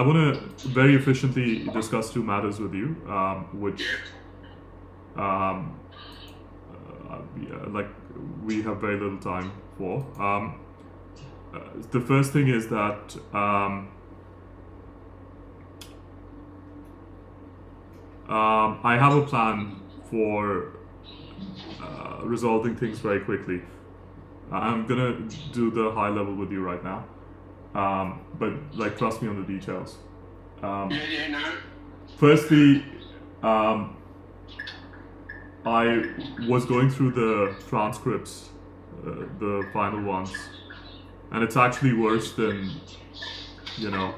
I want to very efficiently discuss two matters with you, which, um, like, we have very little time for. The first thing is that I have a plan for resolving things very quickly. I'm gonna do the high level with you right now, but like trust me on the details. Firstly, I was going through the transcripts, the final ones, and it's actually worse than, you know,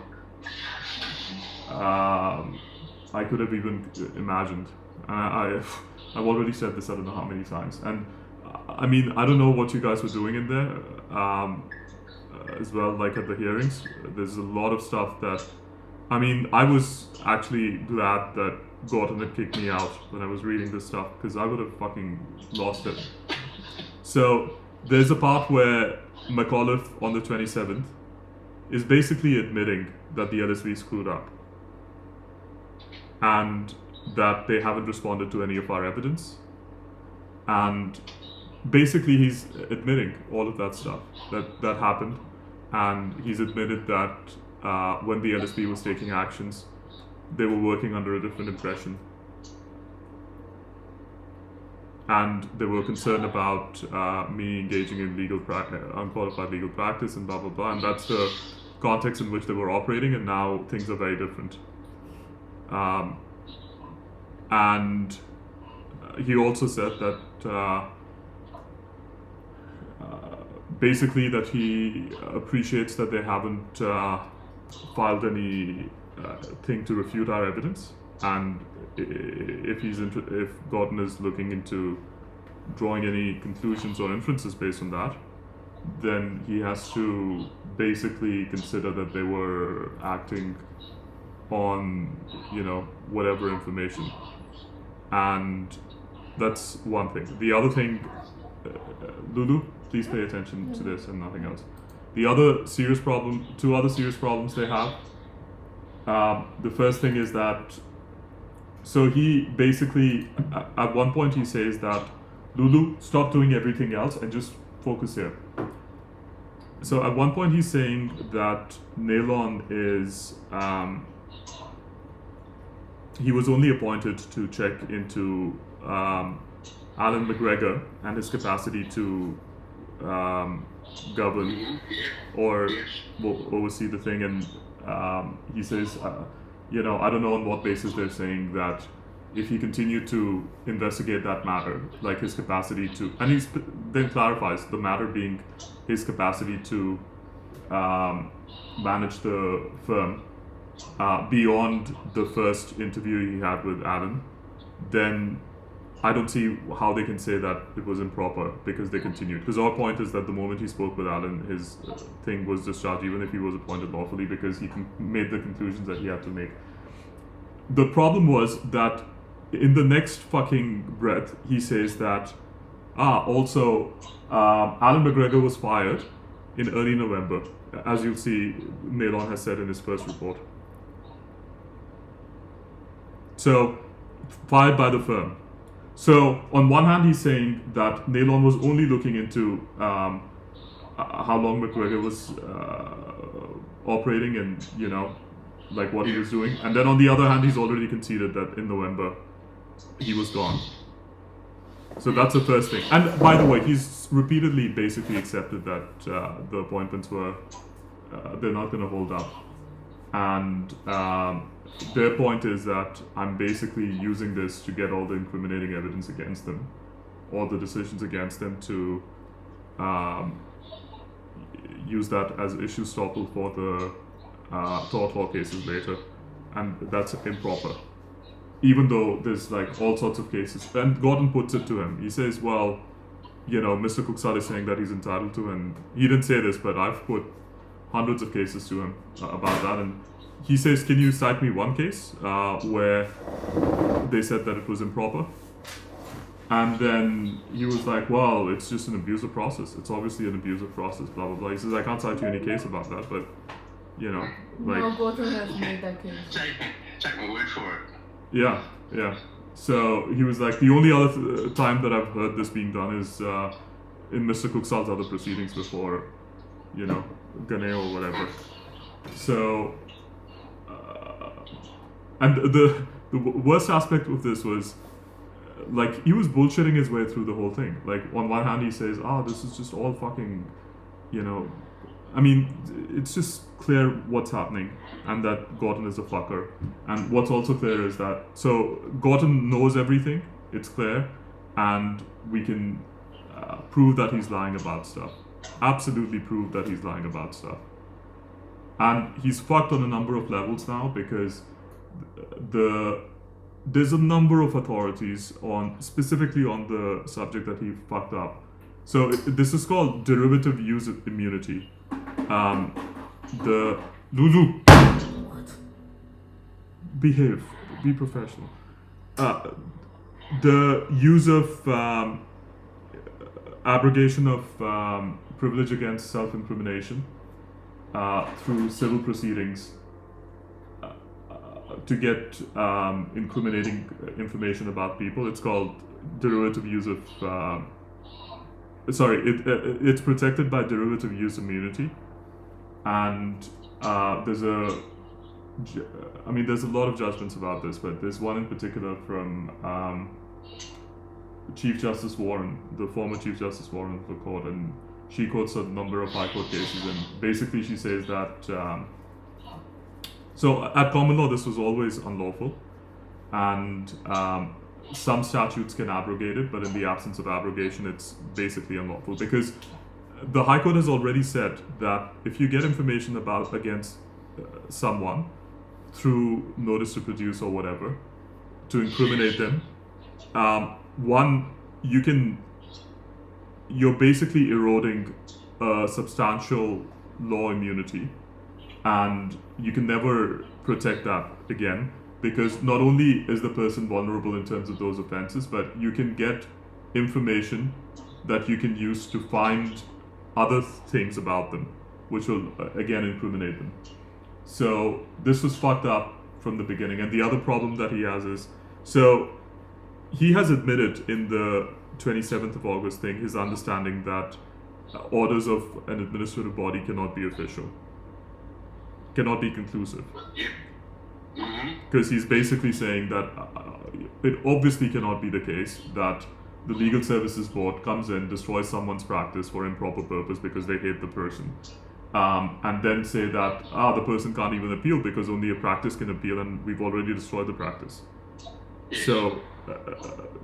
I could have even imagined. I've already said this I don't know how many times, and I mean I don't know what you guys were doing in there as well. Like at the hearings, there's a lot of stuff that, I mean, I was actually glad that Gorton had kicked me out when I was reading this stuff because I would have fucking lost it. So there's a part where McAuliffe on the 27th is basically admitting that the LSV screwed up and that they haven't responded to any of our evidence, and basically he's admitting all of that stuff that happened, and he's admitted that when the LSP was taking actions, they were working under a different impression, and they were concerned about me engaging in unqualified legal practice and blah blah blah, and that's the context in which they were operating, and now things are very different. And he also said that basically that he appreciates that they haven't filed any thing to refute our evidence, and if Gorton is looking into drawing any conclusions or inferences based on that, then he has to basically consider that they were acting on, you know, whatever information. And that's one thing. The other thing, Lulu, please pay attention to this and nothing else. The other serious problem, two other serious problems they have. The first thing is that, so he basically, at one point he says that, Lulu, stop doing everything else and just focus here. So at one point he's saying that Nalon is, he was only appointed to check into Alan McGregor and his capacity to govern or oversee the thing, and he says, you know, I don't know on what basis they're saying that if he continued to investigate that matter, like his capacity to, and he then clarifies the matter being his capacity to manage the firm beyond the first interview he had with Alan, then I don't see how they can say that it was improper because they continued. Because our point is that the moment he spoke with Alan, his thing was discharged, even if he was appointed lawfully, because he made the conclusions that he had to make. The problem was that in the next fucking breath, he says that, also, Alan McGregor was fired in early November, as you'll see Nalon has said in his first report. So, fired by the firm. So, on one hand, he's saying that Nalon was only looking into how long McGregor was operating and, you know, like what he was doing. And then on the other hand, he's already conceded that in November, he was gone. So that's the first thing. And by the way, he's repeatedly basically accepted that the appointments were, they're not going to hold up. And their point is that I'm basically using this to get all the incriminating evidence against them, all the decisions against them, to use that as issue stopple for the tort law cases later. And that's improper. Even though there's like all sorts of cases. And Gorton puts it to him. He says, well, you know, Mr. Kuksal is saying that he's entitled to, and he didn't say this, but I've put hundreds of cases to him about that, and he says, can you cite me one case where they said that it was improper? And then he was like, well, it's just an abusive process. It's obviously an abusive process, blah, blah, blah. He says, I can't cite you any case about that, but you know, No, Gorton has made that case. Take my word for it. Yeah. So he was like, the only other time that I've heard this being done is in Mr. Cooksal's other proceedings before, you know, Gane or whatever. So, and the worst aspect of this was, like, he was bullshitting his way through the whole thing. Like, on one hand he says, this is just all fucking, you know, I mean, it's just clear what's happening, and that Gorton is a fucker. And what's also clear is that, so Gorton knows everything, it's clear, and we can prove that he's lying about stuff. Absolutely prove that he's lying about stuff. And he's fucked on a number of levels now, because there's a number of authorities specifically on the subject that he fucked up. So this is called derivative use immunity. The Lulu. What? Behave. Be professional. The use of abrogation of privilege against self-incrimination through civil proceedings to get incriminating information about people. It's called derivative use of. It's protected by derivative use immunity, and there's a lot of judgments about this, but there's one in particular from Chief Justice Warren, the former Chief Justice Warren of the court, and she quotes a number of high court cases, and basically she says that so at common law this was always unlawful, and some statutes can abrogate it, but in the absence of abrogation it's basically unlawful, because the High Court has already said that if you get information against someone through notice to produce or whatever to incriminate them, you're basically eroding a substantial law immunity, and you can never protect that again, because not only is the person vulnerable in terms of those offenses, but you can get information that you can use to find other things about them, which will again incriminate them. So this was fucked up from the beginning. And the other problem that he has is, so he has admitted in the 27th of August thing his understanding that orders of an administrative body cannot be official, cannot be conclusive. Because he's basically saying that it obviously cannot be the case that the Legal Services Board comes in, destroys someone's practice for improper purpose because they hate the person, and then say that the person can't even appeal because only a practice can appeal, and we've already destroyed the practice. So,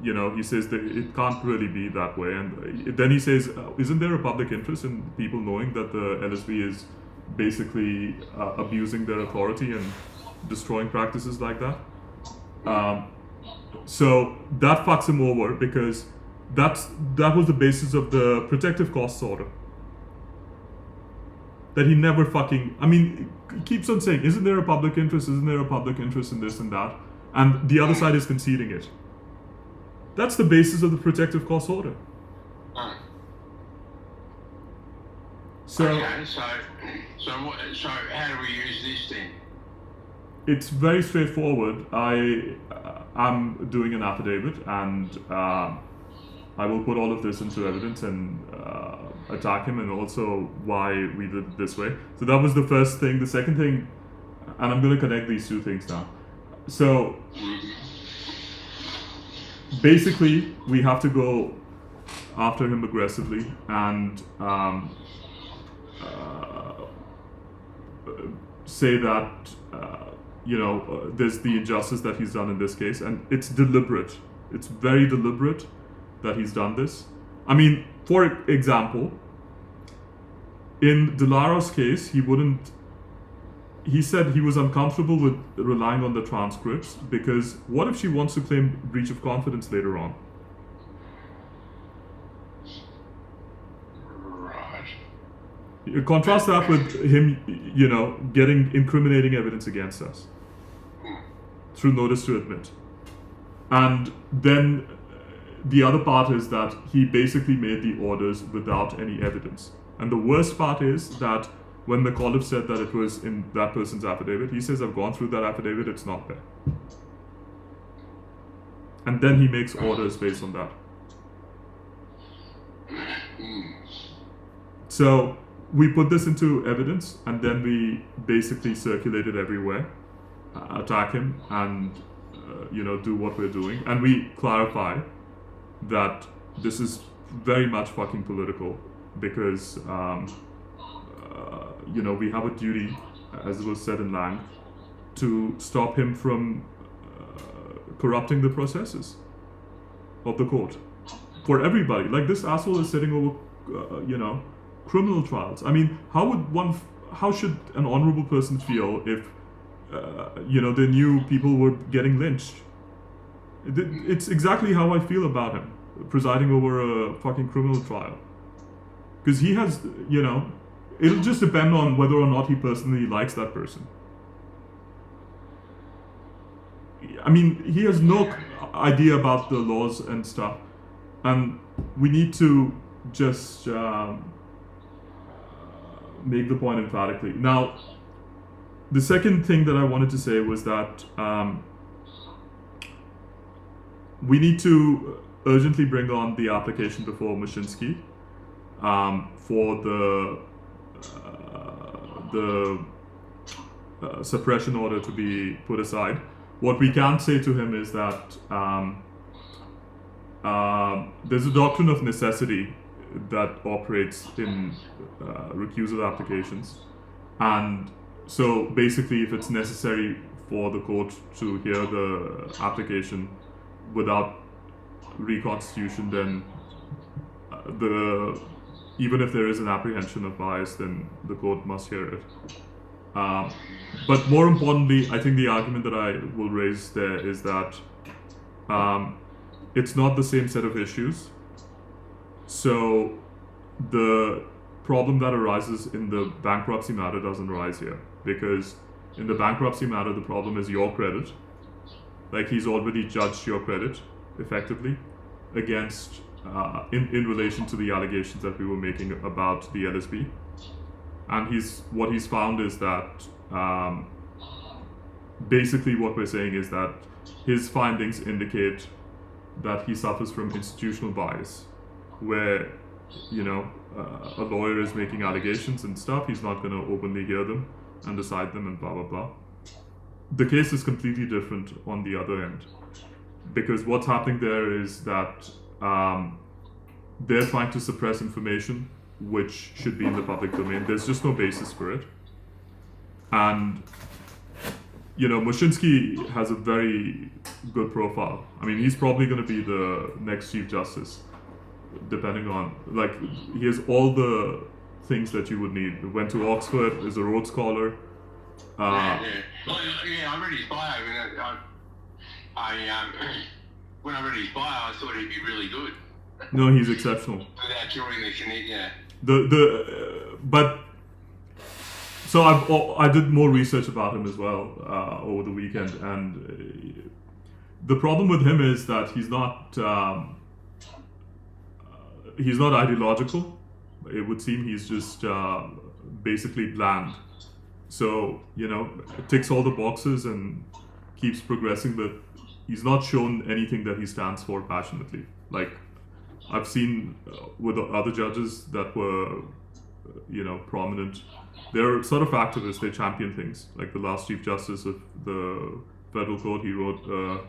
he says that it can't really be that way, and then he says, isn't there a public interest in people knowing that the LSB is basically abusing their authority and destroying practices like that? So that fucks him over, because that was the basis of the protective costs order. That he never keeps on saying, isn't there a public interest? Isn't there a public interest in this and that? And the other side is conceding it. That's the basis of the protective costs order. So, okay, so how do we use this then? It's very straightforward. I'm doing an affidavit, and I will put all of this into evidence and attack him, and also why we did it this way. So that was the first thing. The second thing, and I'm going to connect these two things now. So basically, we have to go after him aggressively and say that there's the injustice that he's done in this case, and it's deliberate. It's very deliberate that he's done this. I mean, for example, in Delaro's case, he said he was uncomfortable with relying on the transcripts, because what if she wants to claim breach of confidence later on? Right. Contrast that with him, getting incriminating evidence against us through notice to admit. And then the other part is that he basically made the orders without any evidence. And the worst part is that when the caliph said that it was in that person's affidavit, he says, I've gone through that affidavit, it's not there. And then he makes orders based on that. So we put this into evidence, and then we basically circulate it everywhere, attack him, and do what we're doing. And we clarify that this is very much fucking political, because we have a duty, as was said in Lang, to stop him from corrupting the processes of the court for everybody. Like, this asshole is sitting over, criminal trials. I mean, how should an honorable person feel if, they knew people were getting lynched? It's exactly how I feel about him, presiding over a fucking criminal trial. Because he has, it'll just depend on whether or not he personally likes that person. I mean, he has no idea about the laws and stuff. And we need to just make the point emphatically. Now, the second thing that I wanted to say was that we need to urgently bring on the application before Moshins for the suppression order to be put aside. What we can say to him is that there's a doctrine of necessity that operates in recusal applications, and so basically, if it's necessary for the court to hear the application without reconstitution, then even if there is an apprehension of bias, then the court must hear it. But more importantly, I think the argument that I will raise there is that it's not the same set of issues. So the problem that arises in the bankruptcy matter doesn't arise here, because in the bankruptcy matter, the problem is your credit. Like, he's already judged your credit effectively against in relation to the allegations that we were making about the LSB. And what he's found is that basically what we're saying is that his findings indicate that he suffers from institutional bias, where a lawyer is making allegations and stuff, he's not going to openly hear them and decide them and blah blah blah. The case is completely different on the other end, because what's happening there is that they're trying to suppress information which should be in the public domain. There's just no basis for it. And Moshins has a very good profile. I mean, he's probably going to be the next Chief Justice, depending on, like, he has all the things that you would need. He went to Oxford, is a Rhodes Scholar. I read his bio, when I read his bio, I thought he'd be really good. No, he's exceptional. Without drawing the connect, yeah. So I did more research about him as well over the weekend, and the problem with him is that he's not ideological. It would seem he's just basically bland. So ticks all the boxes and keeps progressing, but he's not shown anything that he stands for passionately. Like, I've seen with other judges that were, prominent. They're sort of activists. They champion things. Like the last Chief Justice of the Federal Court, he wrote a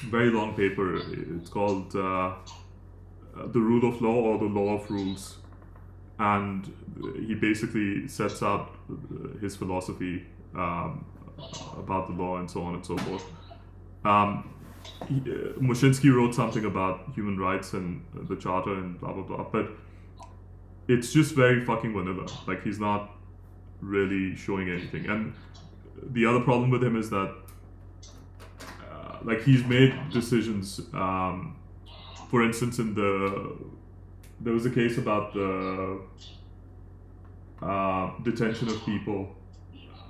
very long paper. It's called The Rule of Law or the Law of Rules. And he basically sets out his philosophy about the law and so on and so forth. Moshins wrote something about human rights and the charter and blah blah blah, but it's just very fucking vanilla. Like, he's not really showing anything. And the other problem with him is that he's made decisions. For instance, there was a case about the detention of people,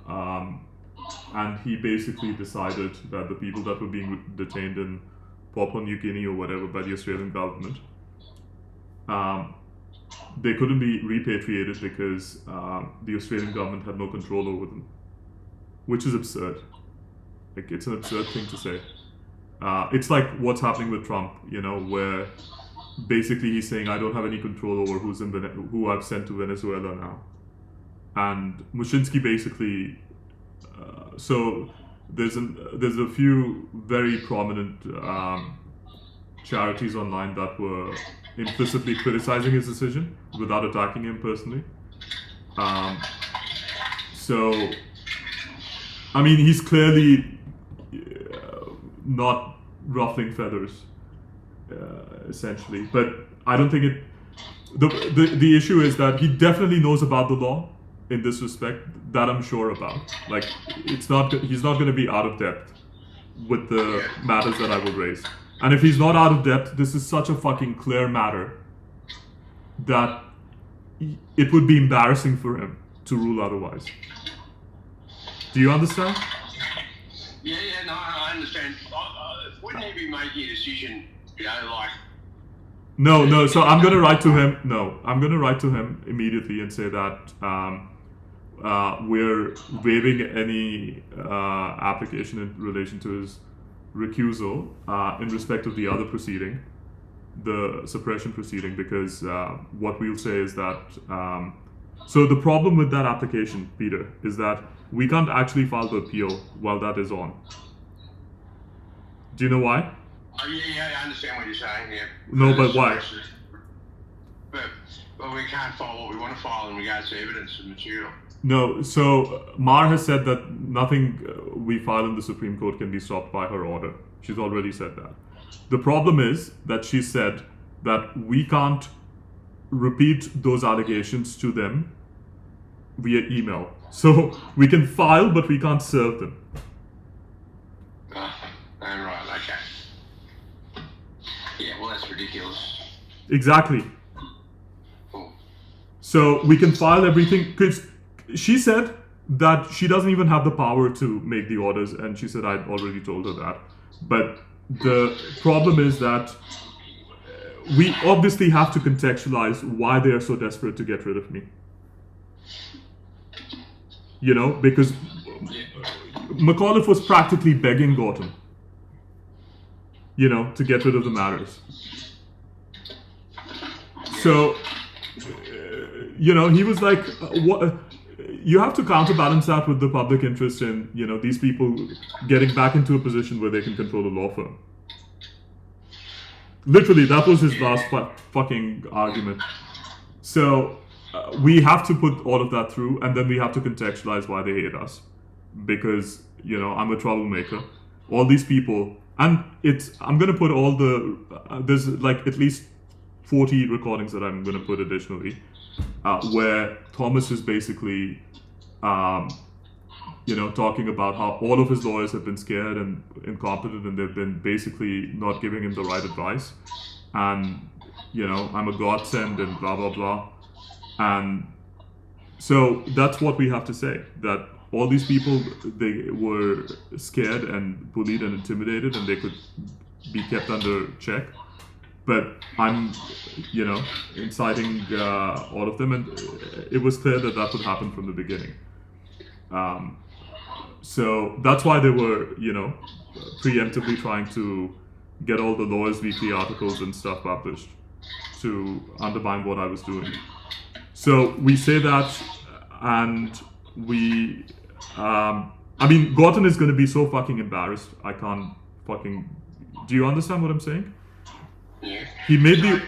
and he basically decided that the people that were being detained in Papua New Guinea or whatever by the Australian government, they couldn't be repatriated because the Australian government had no control over them, which is absurd. Like, it's an absurd thing to say. It's like what's happening with Trump, where basically he's saying, I don't have any control over who I've sent to Venezuela now. And Moshins basically, so there's a few very prominent charities online that were implicitly criticizing his decision without attacking him personally. So, I mean, he's clearly not ruffling feathers, essentially. But I don't think it. The issue is that he definitely knows about the law in this respect. That I'm sure about. Like, he's not going to be out of depth with the matters that I will raise. And if he's not out of depth, this is such a fucking clear matter that it would be embarrassing for him to rule otherwise. Do you understand? Yeah, no, I understand. Wouldn't he be making a decision, like... No, so I'm going to write to him. No, I'm going to write to him immediately and say that we're waiving any application in relation to his recusal in respect of the other proceeding, the suppression proceeding, because what we'll say is that... so the problem with that application, Peter, is that we can't actually file the appeal while that is on. Do you know why? Oh, yeah, I understand what you're saying, yeah. No, but why? But we can't file what we want to file in regards to evidence and material. No, so Mar has said that nothing we file in the Supreme Court can be stopped by her order. She's already said that. The problem is that she said that we can't repeat those allegations to them via email. So we can file, but we can't serve them. Right, okay. Yeah, well, that's ridiculous. Exactly. Cool. So we can file everything, because she said that she doesn't even have the power to make the orders, and she said I'd already told her that. But the problem is that we obviously have to contextualize why they are so desperate to get rid of me. Because McAuliffe was practically begging Gorton, to get rid of the matters. So, he was like, what? You have to counterbalance that with the public interest in, these people getting back into a position where they can control a law firm. Literally, that was his last fucking argument. So, we have to put all of that through, and then we have to contextualize why they hate us. Because, I'm a troublemaker. All these people, and I'm going to put all there's like at least 40 recordings that I'm going to put additionally, where Thomas is basically, talking about how all of his lawyers have been scared and incompetent, and they've been basically not giving him the right advice. And, I'm a godsend and blah, blah, blah. And so that's what we have to say, that all these people, they were scared and bullied and intimidated, and they could be kept under check. But I'm, inciting all of them, and it was clear that would happen from the beginning. So that's why they were, preemptively trying to get all the Lawyers Weekly articles and stuff published to undermine what I was doing. So we say that, and we, Gorton is going to be so fucking embarrassed. I can't fucking, do you understand what I'm saying? Yeah. He made the... Okay,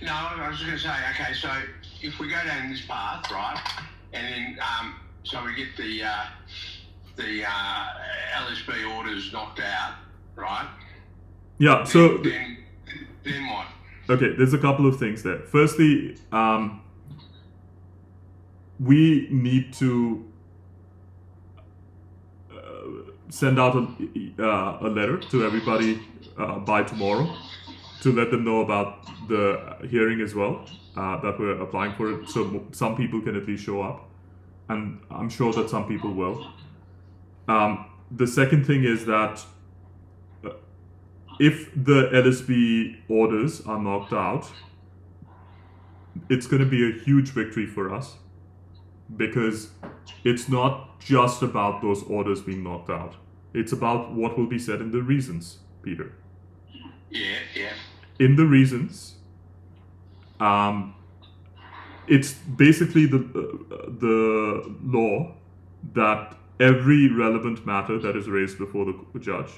no, I was just going to say, okay, so if we go down this path, right, and then, so we get the LSB orders knocked out, right? Yeah, so... Then what? Okay, there's a couple of things there. Firstly, we need to send out a letter to everybody by tomorrow to let them know about the hearing as well, that we're applying for it, so some people can at least show up, and I'm sure that some people will. The second thing is that if the LSB orders are knocked out, it's going to be a huge victory for us, because it's not just about those orders being knocked out. It's about what will be said in the reasons, Peter. Yeah, yeah. In the reasons, it's basically the law that every relevant matter that is raised before the judge,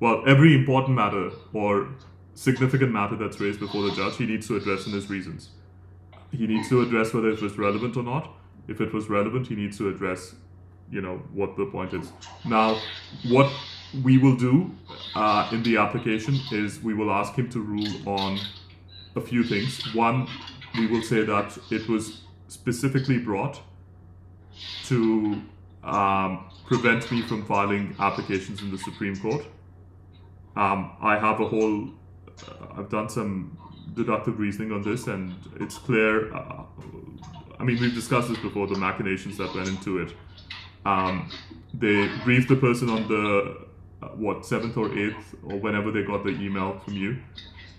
well, every important matter or significant matter that's raised before the judge, he needs to address in his reasons. He needs to address whether it was relevant or not. If it was relevant, he needs to address, what the point is. Now, what we will do in the application is we will ask him to rule on a few things. One, we will say that it was specifically brought to prevent me from filing applications in the Supreme Court. I've done some deductive reasoning on this, and it's clear. We've discussed this before, the machinations that went into it. They briefed the person on the 7th or 8th, or whenever they got the email from you,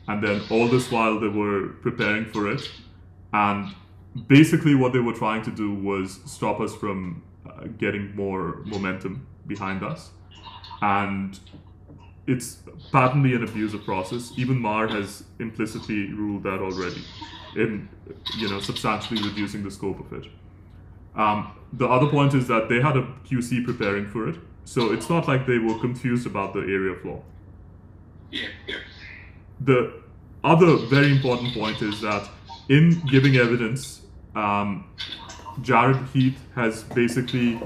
and then all this while they were preparing for it, and basically what they were trying to do was stop us from getting more momentum behind us, and it's patently an abusive process. Even Mar has implicitly ruled that already, in substantially reducing the scope of it. The other point is that they had a QC preparing for it, so it's not like they were confused about the area of law. Yeah, yeah. The other very important point is that in giving evidence, Jared Heath has basically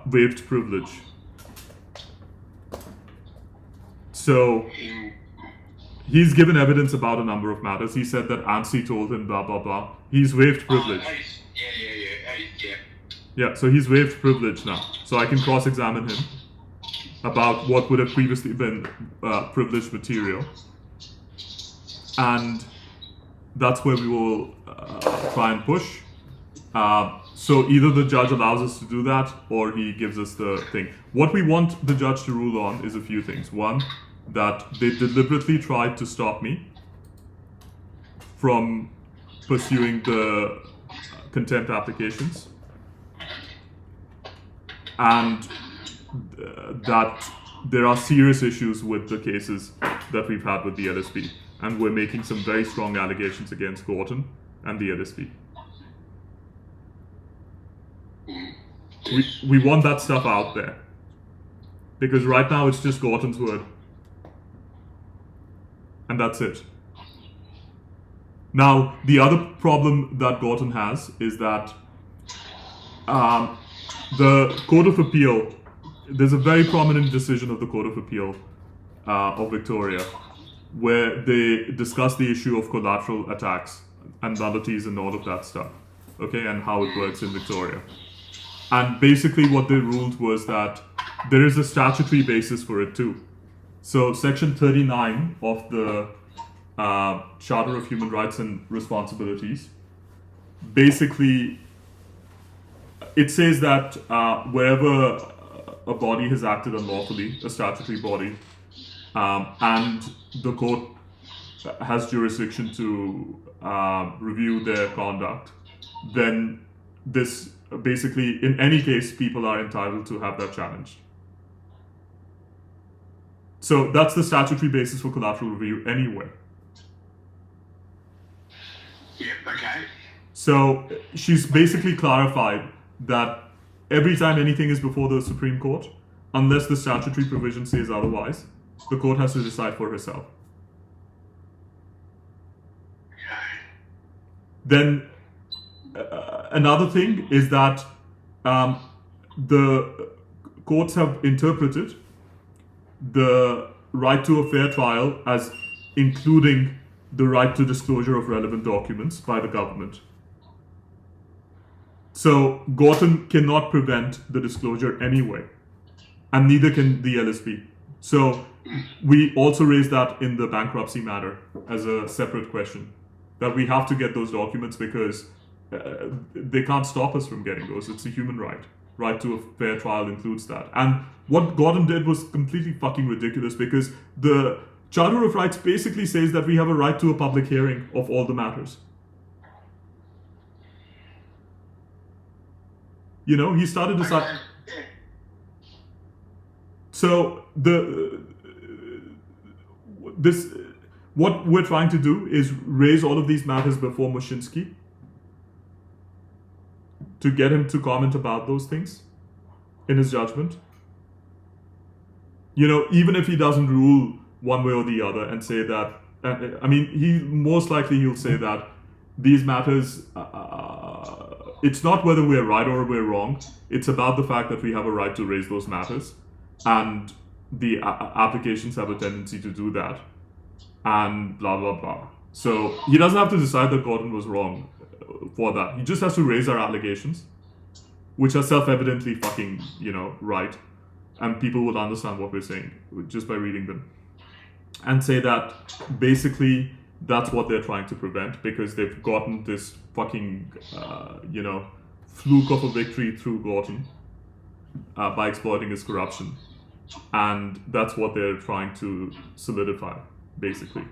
waived privilege. So he's given evidence about a number of matters. He said that ANSI told him blah blah blah. He's waived privilege. Yeah, so he's waived privilege now. So I can cross-examine him about what would have previously been privileged material. And that's where we will try and push. So either the judge allows us to do that, or he gives us the thing. What we want the judge to rule on is a few things. One, that they deliberately tried to stop me from pursuing the contempt applications, and that there are serious issues with the cases that we've had with the LSP, and we're making some very strong allegations against Gorton and the LSP. We want that stuff out there, because right now it's just Gorton's word, and that's it. Now, the other problem that Gorton has is that the Court of Appeal, there's a very prominent decision of the Court of Appeal of Victoria, where they discuss the issue of collateral attacks and nullities and all of that stuff, okay, and how it works in Victoria. And basically what they ruled was that there is a statutory basis for it too. So Section 39 of the Charter of Human Rights and Responsibilities, basically it says that wherever a body has acted unlawfully, a statutory body, and the court has jurisdiction to review their conduct, then this basically, in any case, people are entitled to have that challenged. So that's the statutory basis for collateral review anyway. Yep, okay. So she's basically clarified that every time anything is before the Supreme Court, unless the statutory provision says otherwise, the court has to decide for herself. Okay. Then another thing is that the courts have interpreted the right to a fair trial as including the right to disclosure of relevant documents by the government. So Gorton cannot prevent the disclosure anyway, and neither can the LSP. So we also raised that in the bankruptcy matter as a separate question, that we have to get those documents because they can't stop us from getting those. It's a human right. Right to a fair trial includes that. And what Gorton did was completely fucking ridiculous, because the Charter of Rights basically says that we have a right to a public hearing of all the matters. You know, he started deciding. Yeah. So what we're trying to do is raise all of these matters before Mushinsky to get him to comment about those things in his judgment. You know, even if he doesn't rule one way or the other and say that, I mean, he'll say that these matters, it's not whether we're right or we're wrong, it's about the fact that we have a right to raise those matters, and the applications have a tendency to do that, and blah blah blah. So he doesn't have to decide that Gorton was wrong for that. He just has to raise our allegations, which are self-evidently fucking, you know, right, and people will understand what we're saying just by reading them, and say that basically that's what they're trying to prevent, because they've gotten this fucking, you know, fluke of a victory through Gorton by exploiting his corruption. And that's what they're trying to solidify, basically.